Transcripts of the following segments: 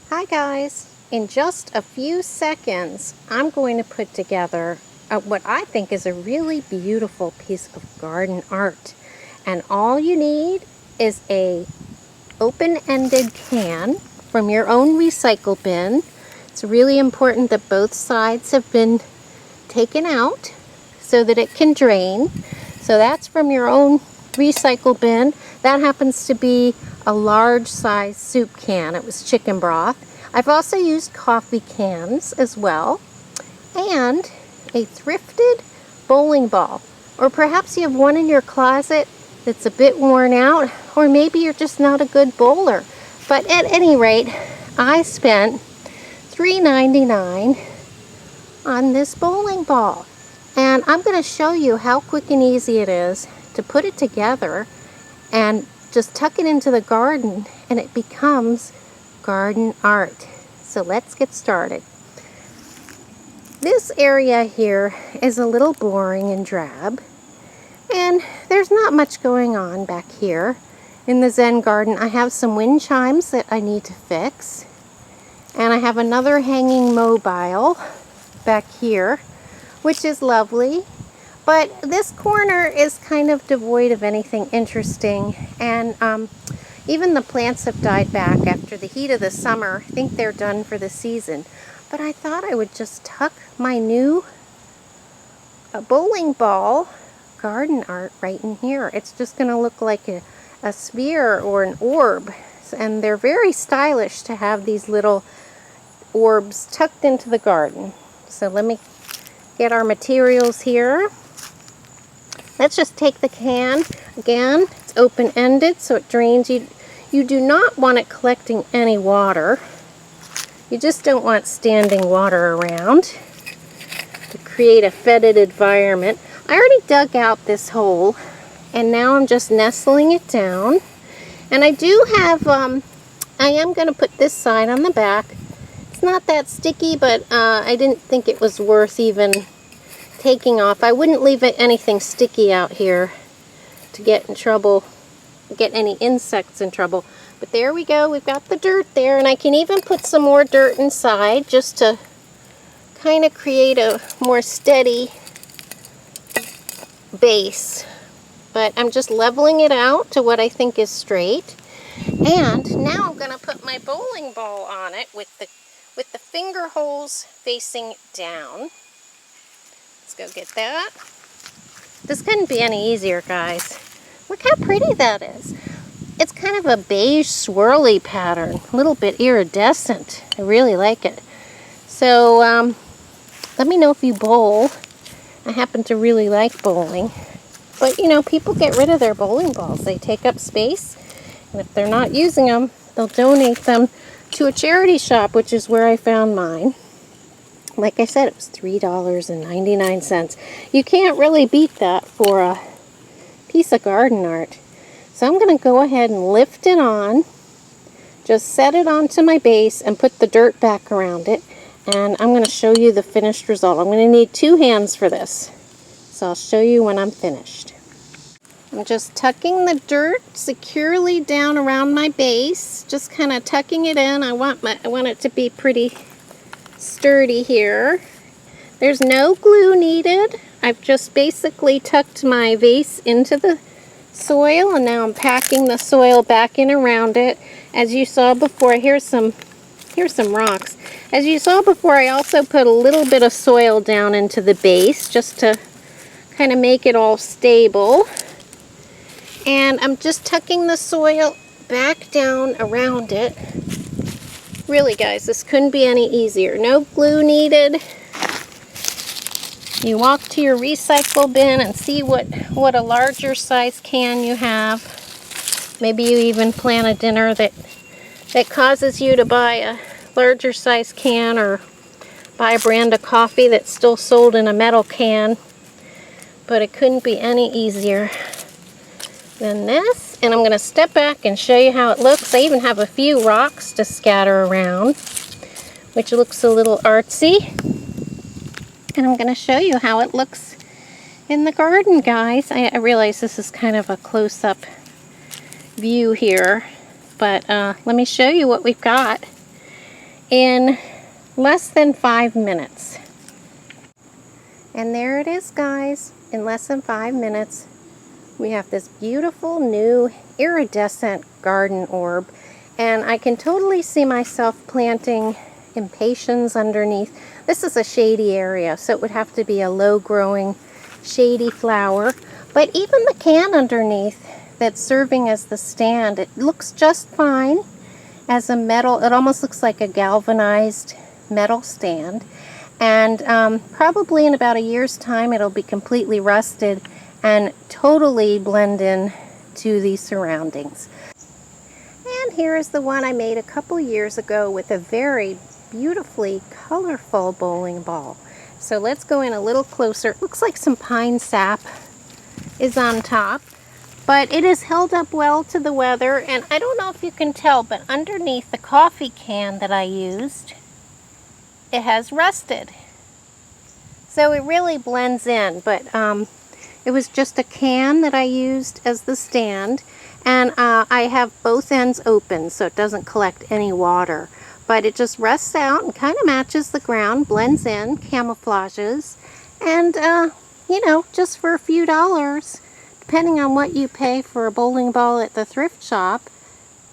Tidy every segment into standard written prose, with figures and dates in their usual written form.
Hi guys! In just a few seconds, I'm going to put together what I think is a really beautiful piece of garden art. And all you need is a open-ended can from your own recycle bin. It's really important that both sides have been taken out so that it can drain. So that's from your own recycle bin. That happens to be a large size soup can. It was chicken broth. I've also used coffee cans as well, and a thrifted bowling ball, or perhaps you have one in your closet that's a bit worn out, or maybe you're just not a good bowler. But at any rate, I spent $3.99 on this bowling ball, and I'm going to show you how quick and easy it is to put it together and just tuck it into the garden, and it becomes garden art. So let's get started. This area here is a little boring and drab, and there's not much going on back here in the Zen Garden. I have some wind chimes that I need to fix, and I have another hanging mobile back here, which is lovely. But this corner is kind of devoid of anything interesting, and even the plants have died back after the heat of the summer. I think they're done for the season. But I thought I would just tuck my new bowling ball garden art right in here. It's just going to look like a sphere or an orb. And they're very stylish to have these little orbs tucked into the garden. So let me get our materials here. Let's just take the can. Again, it's open-ended so it drains. You do not want it collecting any water. You just don't want standing water around to create a fetid environment. I already dug out this hole, and now I'm just nestling it down. And I do have, I am going to put this side on the back. It's not that sticky, but I didn't think it was worth even taking off. I wouldn't leave anything sticky out here to get in trouble, get any insects in trouble. But there we go, we've got the dirt there, and I can even put some more dirt inside just to kind of create a more steady base. But I'm just leveling it out to what I think is straight. And now I'm going to put my bowling ball on it with the finger holes facing down. Let's go get that. This couldn't be any easier, guys. Look how pretty that is. It's kind of a beige swirly pattern, a little bit iridescent. I really like it. So let me know if you bowl. I happen to really like bowling. But you know, people get rid of their bowling balls. They take up space, and if they're not using them, they'll donate them to a charity shop, which is where I found mine. Like I said, it was $3.99. You can't really beat that for a piece of garden art. So I'm going to go ahead and lift it on, just set it onto my base and put the dirt back around it. And I'm going to show you the finished result. I'm going to need 2 hands for this. So I'll show you when I'm finished. I'm just tucking the dirt securely down around my base, just kind of tucking it in. I want it to be pretty sturdy here. There's no glue needed. I've just basically tucked my vase into the soil, and now I'm packing the soil back in around it. As you saw before, here's some rocks. As you saw before, I also put a little bit of soil down into the base just to kind of make it all stable. And I'm just tucking the soil back down around it. Really, guys, this couldn't be any easier. No glue needed. You walk to your recycle bin and see what a larger size can you have. Maybe you even plan a dinner that causes you to buy a larger size can, or buy a brand of coffee that's still sold in a metal can. But it couldn't be any easier than this. And I'm going to step back and show you how it looks. I even have a few rocks to scatter around, which looks a little artsy. And I'm going to show you how it looks in the garden, guys. I realize this is kind of a close-up view here, but let me show you what we've got. in less than 5 minutes. And there it is, guys. In less than 5 minutes, we have this beautiful new iridescent garden orb. And I can totally see myself planting impatiens underneath. This is a shady area, so it would have to be a low-growing, shady flower. But even the can underneath that's serving as the stand, it looks just fine as a metal. It almost looks like a galvanized metal stand. And probably in about a year's time, it'll be completely rusted and totally blend in to the surroundings. And here is the one I made a couple years ago with a very beautifully colorful bowling ball. So let's go in a little closer. It looks like some pine sap is on top, but it is held up well to the weather. And I don't know if you can tell, but underneath the coffee can that I used, it has rusted. So it really blends in, but it was just a can that I used as the stand, and I have both ends open so it doesn't collect any water. But it just rests out and kind of matches the ground, blends in, camouflages, and you know, just for a few dollars, depending on what you pay for a bowling ball at the thrift shop,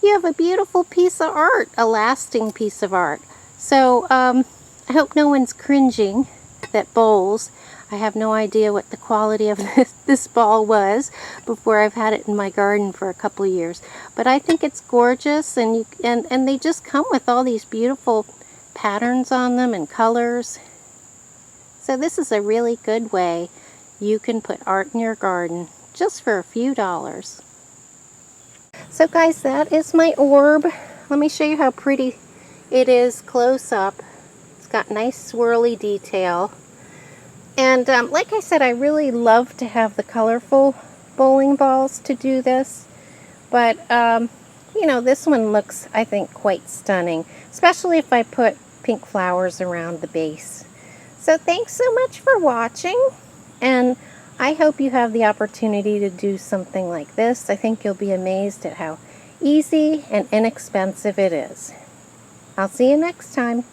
you have a beautiful piece of art, a lasting piece of art. So I hope no one's cringing that bowls. I have no idea what the quality of this ball was before I've had it in my garden for a couple years. But I think it's gorgeous, and they just come with all these beautiful patterns on them and colors. So this is a really good way you can put art in your garden just for a few dollars. So guys, that is my orb. Let me show you how pretty it is close up. It's got nice swirly detail. And like I said, I really love to have the colorful bowling balls to do this. But, you know, this one looks, I think, quite stunning, especially if I put pink flowers around the base. So thanks so much for watching, and I hope you have the opportunity to do something like this. I think you'll be amazed at how easy and inexpensive it is. I'll see you next time.